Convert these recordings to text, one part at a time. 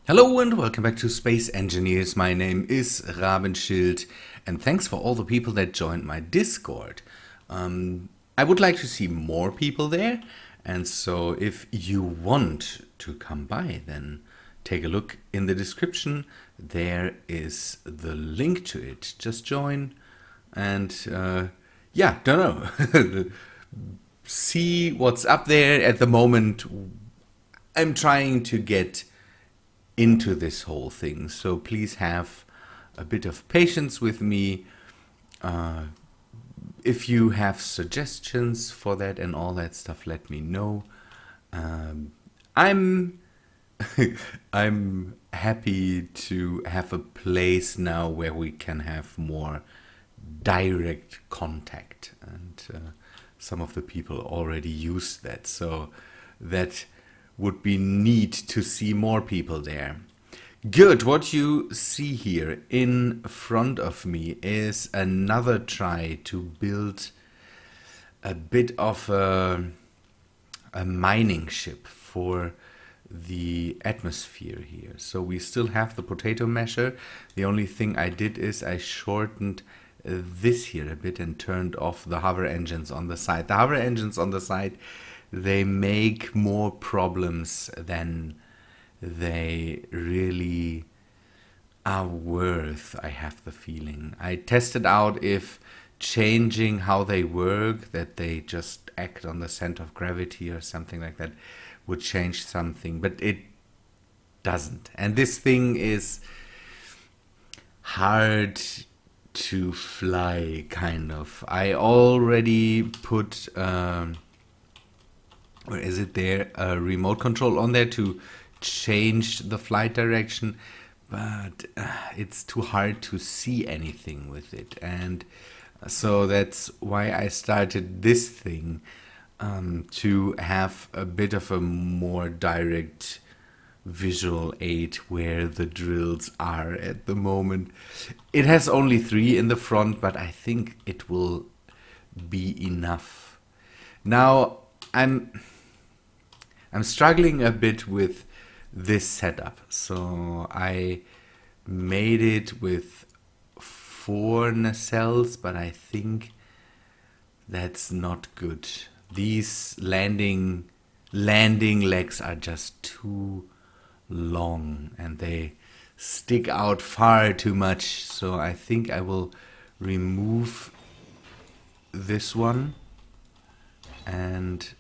Hello and welcome back to Space Engineers. My name is Rabenschild and thanks for all the people that joined my Discord. I would like to see more people there, and so if you want to come by, then take a look in the description. There is the link to it. Just join and yeah, don't know. See what's up there at the moment. I'm trying to get into this whole thing, so please have a bit of patience with me. If you have suggestions for that and all that stuff, let me know. I'm I'm happy to have a place now where we can have more direct contact, and some of the people already use that, so that would be neat to see more people there. Good, what you see here in front of me is another try to build a bit of a mining ship for the atmosphere here. So we still have the potato masher. The only thing I did is I shortened this here a bit and turned off the hover engines on the side. The hover engines on the side, they make more problems than they really are worth, I have the feeling. I tested out if changing how they work, that they just act on the center of gravity or something like that, would change something, but it doesn't. And this thing is hard to fly, kind of. I already put or is it there, a remote control on there to change the flight direction, but it's too hard to see anything with it. And so that's why I started this thing, to have a bit of a more direct visual aid where the drills are at the moment. It has only 3 in the front, but I think it will be enough. Now I'm struggling a bit with this setup. So I made it with 4 nacelles, but I think that's not good. These landing legs are just too long and they stick out far too much. So I think I will remove this one and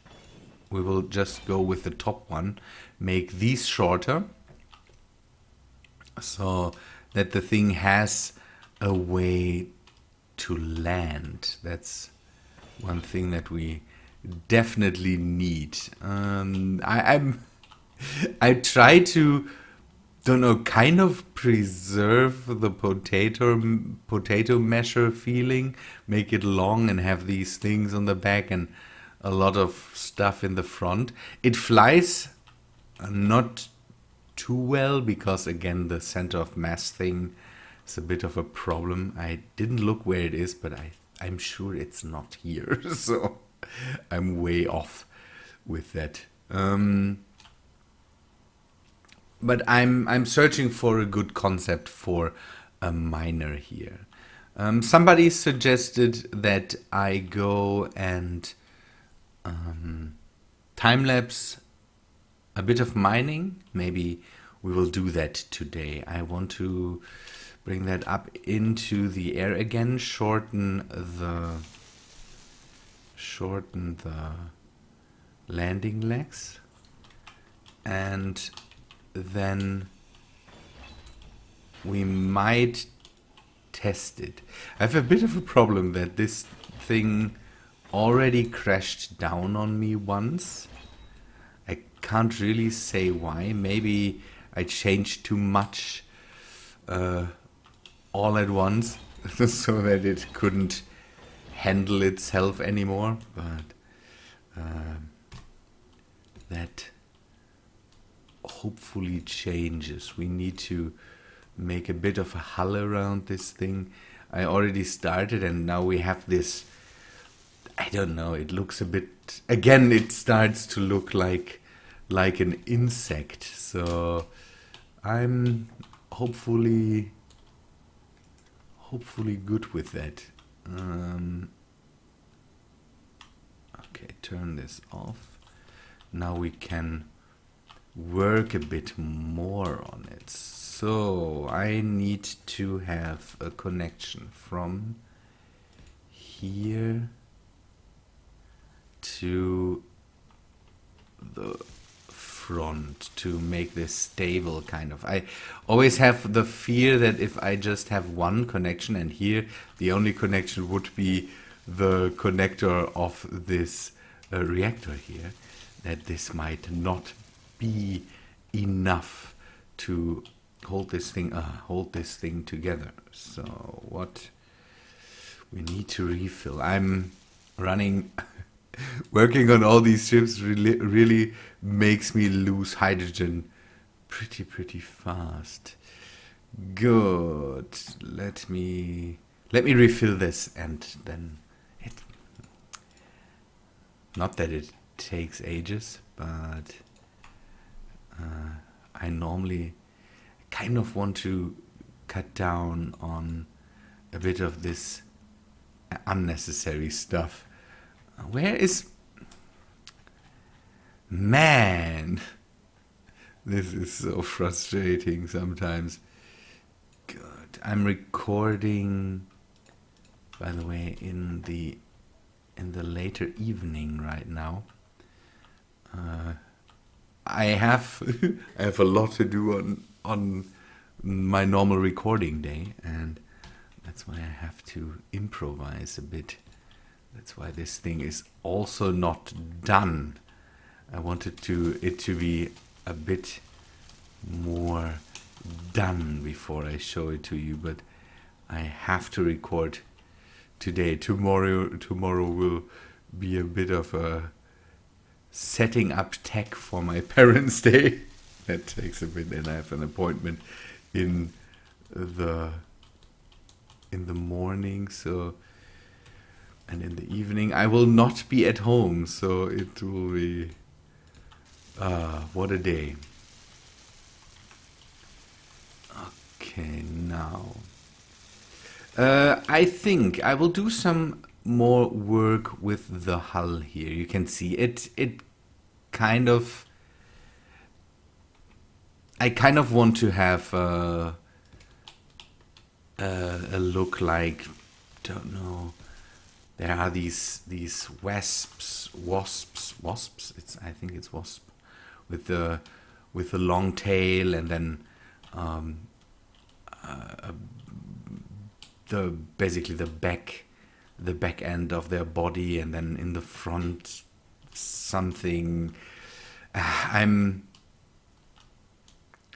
we will just go with the top one, make these shorter so that the thing has a way to land. That's one thing that we definitely need. I try to, don't know, kind of preserve the potato masher feeling, make it long and have these things on the back and a lot of stuff in the front. It flies not too well because, again, the center of mass thing is a bit of a problem. I didn't look where it is, but I'm sure it's not here. So I'm way off with that. But I'm searching for a good concept for a miner here. Somebody suggested that I go and time-lapse a bit of mining. Maybe we will do that today. I want to bring that up into the air again, shorten the landing legs, and then we might test it. I have a bit of a problem that this thing already crashed down on me once. I can't really say why. Maybe I changed too much all at once so that it couldn't handle itself anymore. But that hopefully changes. We need to make a bit of a hull around this thing. I already started and now we have this, I don't know, it looks a bit, again, it starts to look like an insect. So I'm hopefully good with that. Okay, turn this off. Now we can work a bit more on it. So I need to have a connection from here to the front to make this stable, kind of. I always have the fear that if I just have one connection, and here the only connection would be the connector of this reactor here, that this might not be enough to hold this thing together. So what we need to refill. I'm running working on all these ships really makes me lose hydrogen pretty fast. Good. Let me refill this, and then it, not that it takes ages, but I normally kind of want to cut down on a bit of this unnecessary stuff. Where is... Man! This is so frustrating sometimes. Good. I'm recording, by the way, in the later evening right now. I have a lot to do on my normal recording day, and that's why I have to improvise a bit. That's why this thing is also not done. I wanted it to be a bit more done before I show it to you, but I have to record today. Tomorrow will be a bit of a setting up tech for my parents' day. That takes a bit, and I have an appointment in the morning, so, and in the evening I will not be at home, so it will be what a day. Okay, now I think I will do some more work with the hull here. You can see it kind of, I kind of want to have a look like, don't know, there are these wasps. I think it's wasp with the long tail, and then basically the back end of their body, and then in the front something.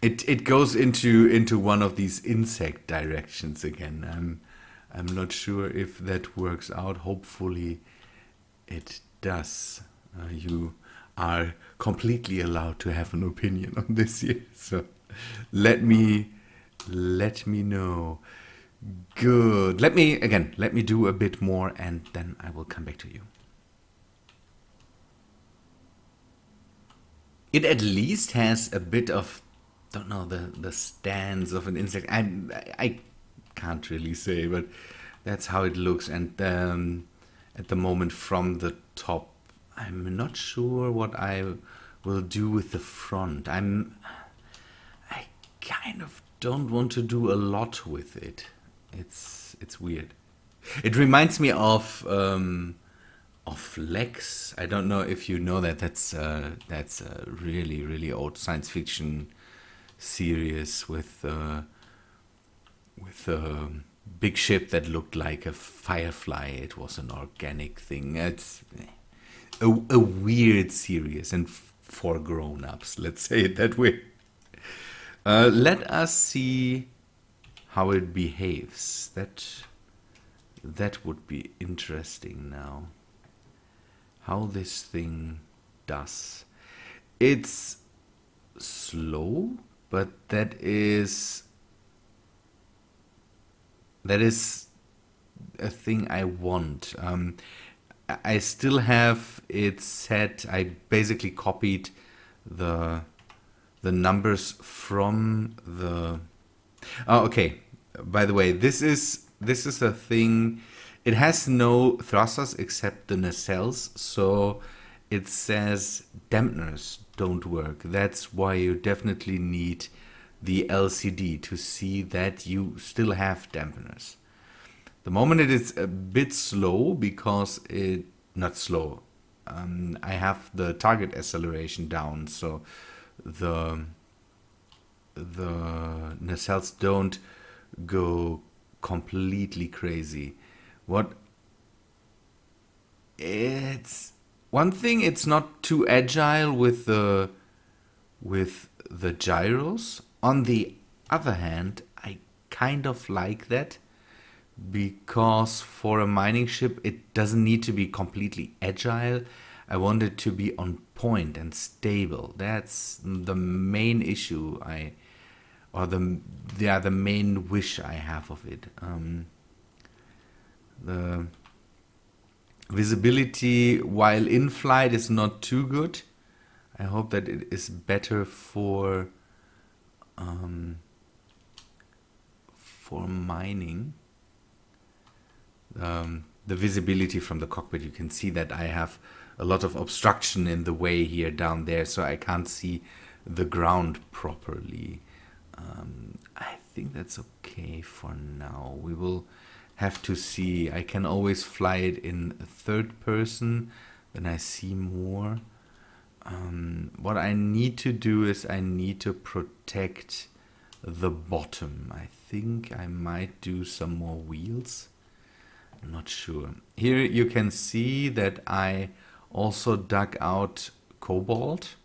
It goes into one of these insect directions again. I'm not sure if that works out. Hopefully it does. You are completely allowed to have an opinion on this here. So let me know. Good. Let me do a bit more, and then I will come back to you. It at least has a bit of, don't know, the stance of an insect. I can't really say, but that's how it looks. And at the moment from the top, I'm not sure what I will do with the front. I kind of don't want to do a lot with it. It's weird. It reminds me of Lex. I don't know if you know that. That's a really old science fiction series with a big ship that looked like a firefly. It was an organic thing. It's a weird series, and for grown-ups, let's say it that way. Let us see how it behaves. That would be interesting now. How this thing does. It's slow, but that is a thing I want. I still have it set. I basically copied the the numbers from the... Oh, okay. By the way, this is a thing. It has no thrusters except the nacelles, so it says dampeners don't work. That's why you definitely need the LCD to see that you still have dampeners. The moment it is a bit slow because it... Not slow. I have the target acceleration down, so the nacelles don't go completely crazy. What... It's one thing, it's not too agile with the gyros. On the other hand, I kind of like that because for a mining ship it doesn't need to be completely agile. I want it to be on point and stable. That's the main issue the main wish I have of it. The visibility while in flight is not too good. I hope that it is better for mining. The visibility from the cockpit, you can see that I have a lot of obstruction in the way here down there, so I can't see the ground properly. I think that's okay for now. We will have to see. I can always fly it in third person, then I see more. What I need to do is I need to protect the bottom. I think I might do some more wheels. I'm not sure. Here you can see that I also dug out cobalt.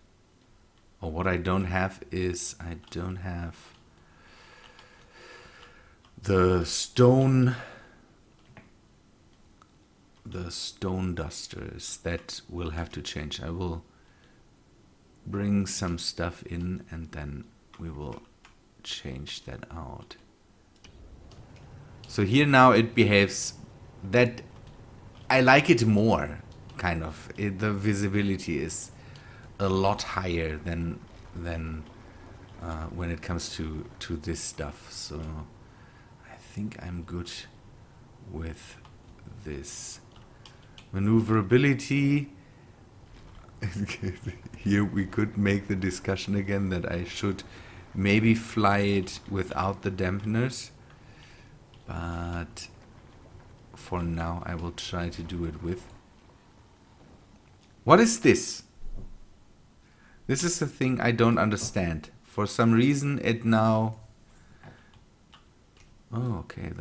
Or what I don't have is I don't have the stone dusters. That will have to change. I will bring some stuff in and then we will change that out. So here now it behaves that I like it more, kind of. The visibility is a lot higher than when it comes to this stuff. So I think I'm good with this. Maneuverability. Here we could make the discussion again that I should maybe fly it without the dampeners, but for now I will try to do it with. What is this? This is the thing I don't understand. For some reason it now... Oh, okay,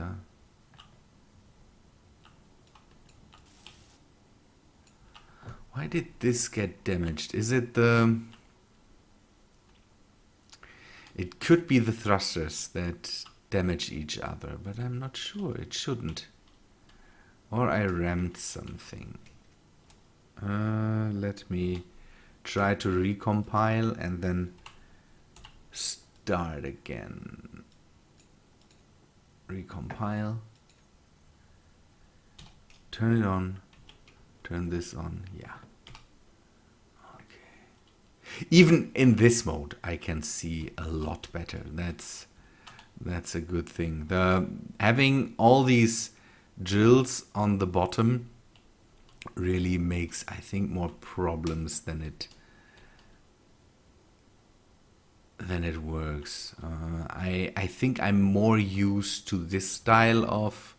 why did this get damaged? Is it the... It could be the thrusters that damage each other, but I'm not sure. It shouldn't. Or I rammed something. Let me try to recompile and then start again. Recompile. Turn it on. Turn this on. Yeah. Okay. Even in this mode, I can see a lot better. That's a good thing. Having all these drills on the bottom really makes, I think, more problems than it works. I think I'm more used to this style of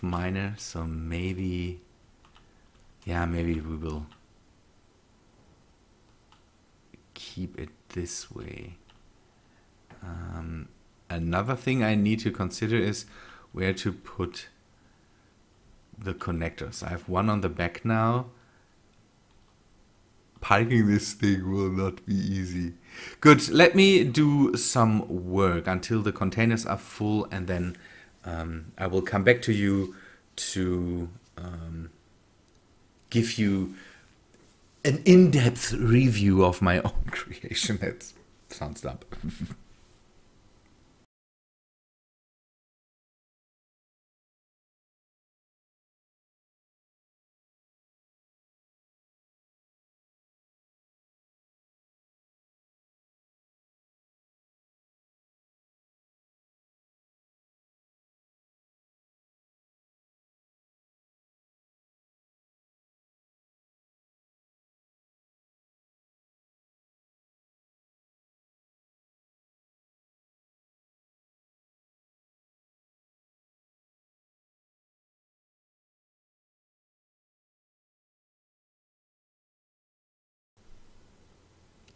miner, so maybe we will keep it this way. Another thing I need to consider is where to put the connectors. I have one on the back now. Parking this thing will not be easy. Good, let me do some work until the containers are full, and then I will come back to you to give you an in-depth review of my own creation. That sounds dumb.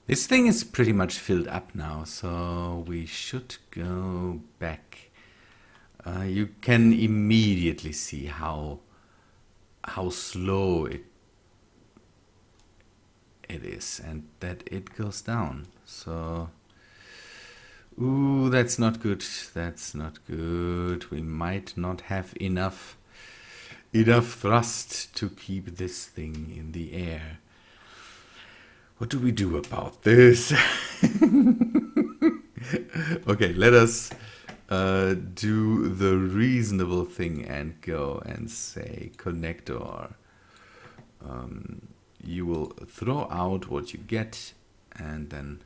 This thing is pretty much filled up now, so we should go back. You can immediately see how slow it is, and that it goes down. So, ooh, that's not good. That's not good. We might not have enough thrust to keep this thing in the air. What do we do about this? Okay, let us do the reasonable thing and go and say, connector, you will throw out what you get and then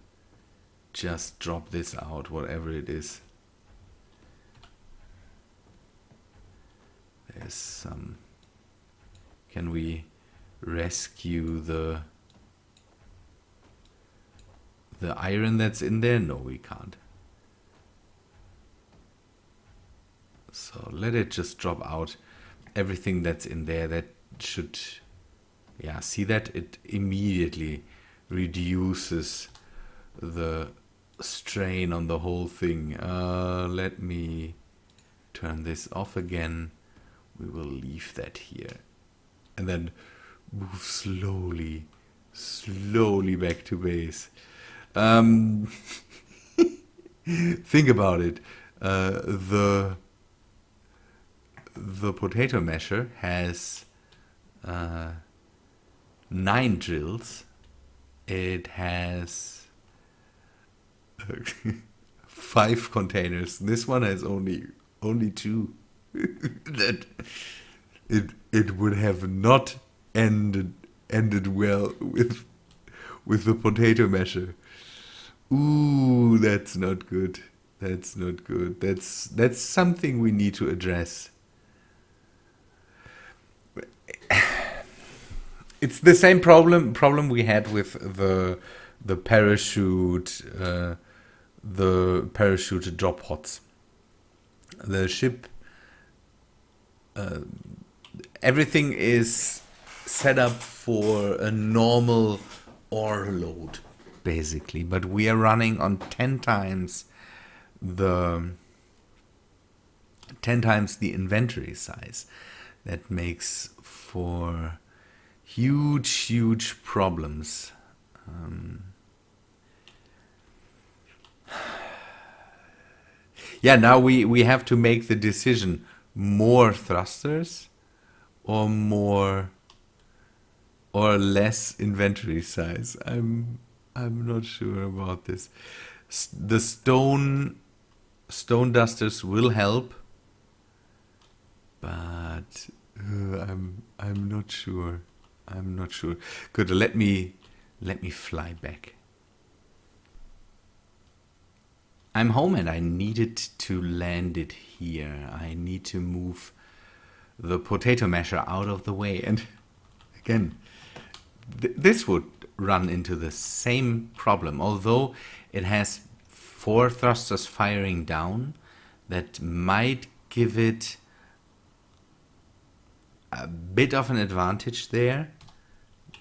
just drop this out, whatever it is. There's some... Can we rescue the iron that's in there? No, we can't. So let it just drop out everything that's in there. That should, yeah, see that? It immediately reduces the strain on the whole thing. Let me turn this off again. We will leave that here. And then move slowly back to base. Think about it. The potato masher has 9 drills. It has 5 containers. This one has only 2. That it would have not ended well with the potato masher. Ooh, that's not good. That's not good. That's something we need to address. It's the same problem we had with the parachute drop pods. The ship, everything is set up for a normal ore load, basically, but we are running on 10 times the inventory size. That makes for huge problems. Yeah, now we have to make the decision: more thrusters or more or less inventory size. I'm not sure about this. The stone dusters will help, but I'm not sure. I'm not sure. Good. Let me fly back. I'm home and I needed to land it here. I need to move the potato masher out of the way. And again, this would run into the same problem. Although it has 4 thrusters firing down, that might give it a bit of an advantage there.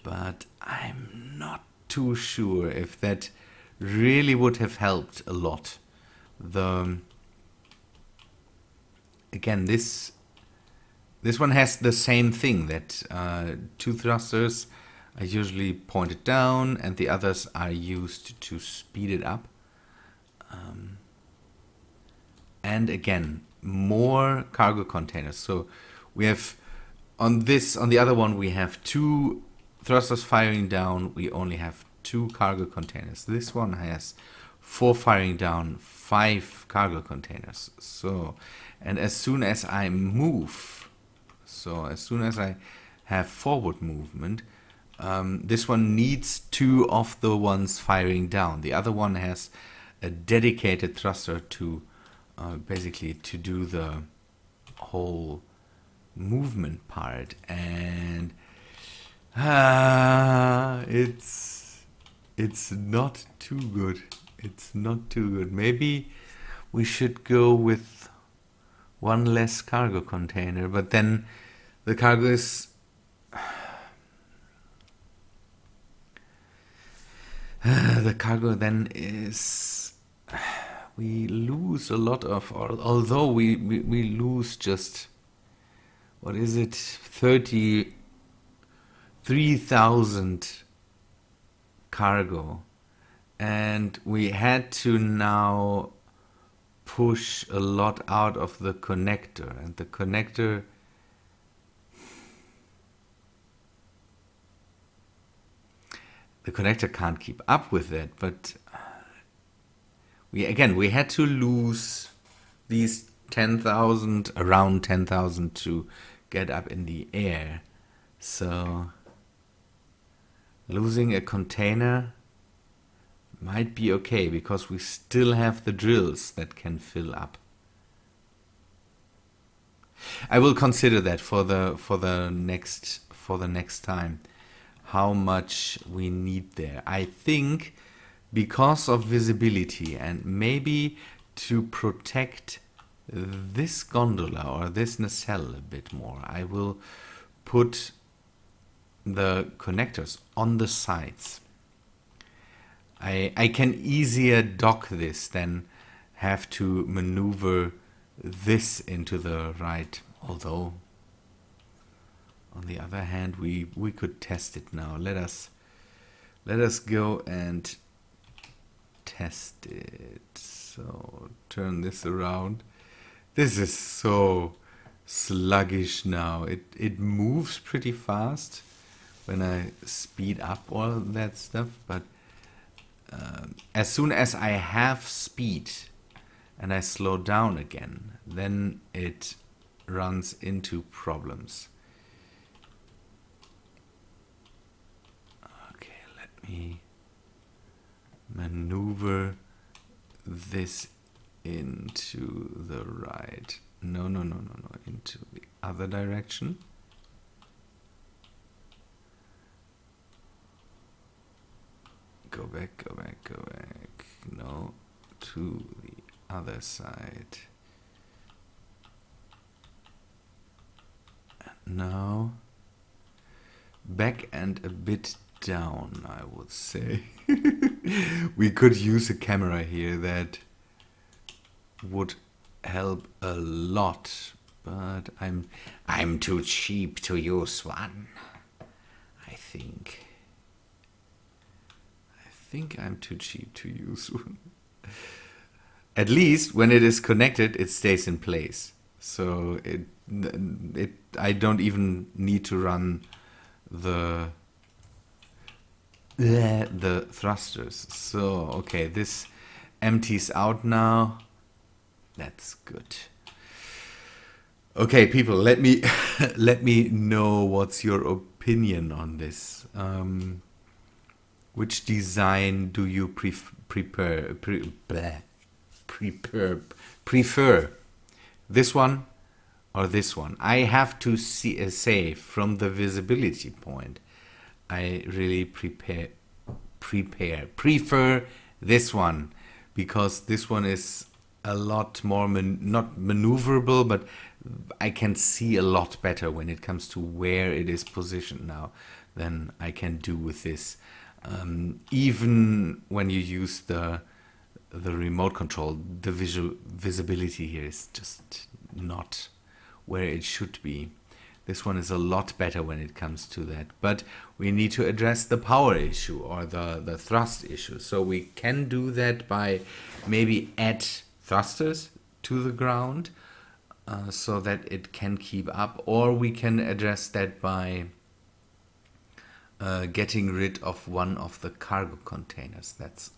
But I'm not too sure if that really would have helped a lot. Again, this one has the same thing, that 2 thrusters are usually pointed down and the others are used to speed it up. And again, more cargo containers. So we have on the other one we have 2 thrusters firing down. We only have 2 cargo containers. This one has 4 firing down, 5 cargo containers. So, and as soon as I move, as soon as I have forward movement, this one needs 2 of the ones firing down. The other one has a dedicated thruster to basically to do the whole movement part, and it's not too good. It's not too good. Maybe we should go with 1 less cargo container, but then the cargo is The cargo then is, we lose a lot of, although we lose just, what is it, 33,000 cargo, and we had to now push a lot out of the connector, and the connector can't keep up with that. But we had to lose these 10,000, around 10,000, to get up in the air. So losing a container might be okay, because we still have the drills that can fill up. I will consider that for the next time, how much we need there. I think because of visibility, and maybe to protect this gondola or this nacelle a bit more, I will put the connectors on the sides. I can easier dock this than have to maneuver this into the right, although on the other hand we could test it now. Let us go and test it. So turn this around. This is so sluggish now. It moves pretty fast when I speed up all that stuff, but as soon as I have speed and I slow down again, then it runs into problems. Okay, let me maneuver this into the right. No, into the other direction. Go back. No, to the other side. And now back and a bit down, I would say. We could use a camera here that would help a lot, but I'm too cheap to use one. I think I'm too cheap to use one. At least when it is connected, it stays in place. So I don't even need to run the thrusters. So okay, this empties out now. That's good. Okay, people, let me know what's your opinion on this. Which design do you prefer? This one or this one? I have to say, from the visibility point, I really prefer this one, because this one is a lot more not maneuverable, but I can see a lot better when it comes to where it is positioned now than I can do with this. Even when you use the remote control, the visibility here is just not where it should be. This one is a lot better when it comes to that, but we need to address the power issue or the thrust issue. So we can do that by maybe add thrusters to the ground so that it can keep up, or we can address that by getting rid of one of the cargo containers. That's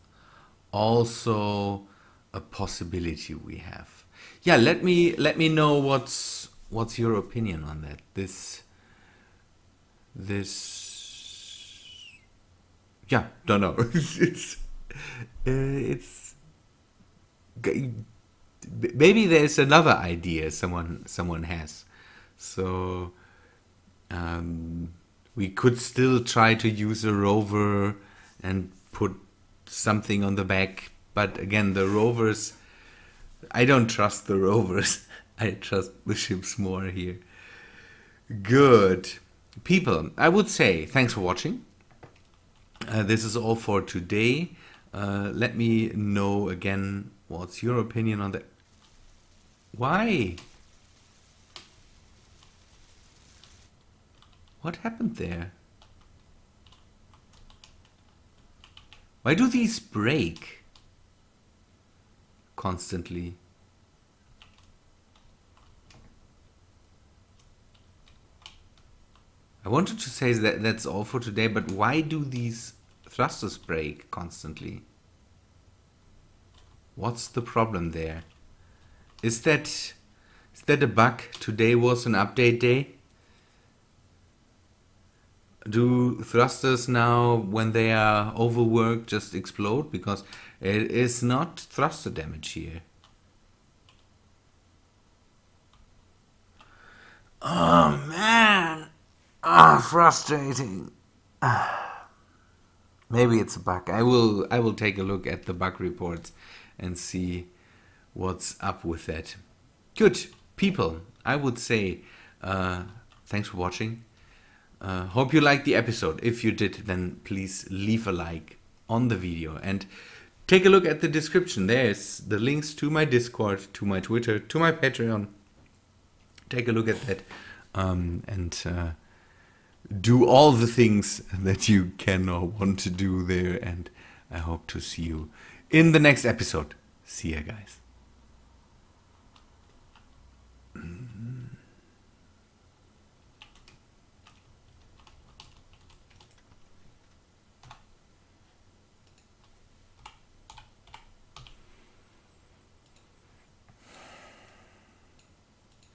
also a possibility we have. Yeah, let me know what's your opinion on that. This yeah, don't know. it's maybe there's another idea someone has. So we could still try to use a rover and put something on the back, but again, the rovers, I don't trust the rovers. I trust the ships more here. Good. People, I would say thanks for watching. This is all for today. Let me know again what's your opinion on that. Why? What happened there? Why do these break constantly? I wanted to say that that's all for today, but why do these thrusters break constantly? What's the problem there? Is that a bug? Today was an update day? Do thrusters now, when they are overworked, just explode? Because it is not thruster damage here. Oh man! Frustrating. Maybe it's a bug. I will take a look at the bug reports and see what's up with that. Good people. I would say thanks for watching. Hope you liked the episode. If you did, then please leave a like on the video and take a look at the description. There's the links to my Discord, to my Twitter, to my Patreon. Take a look at that and do all the things that you can or want to do there. And I hope to see you in the next episode. See ya, guys.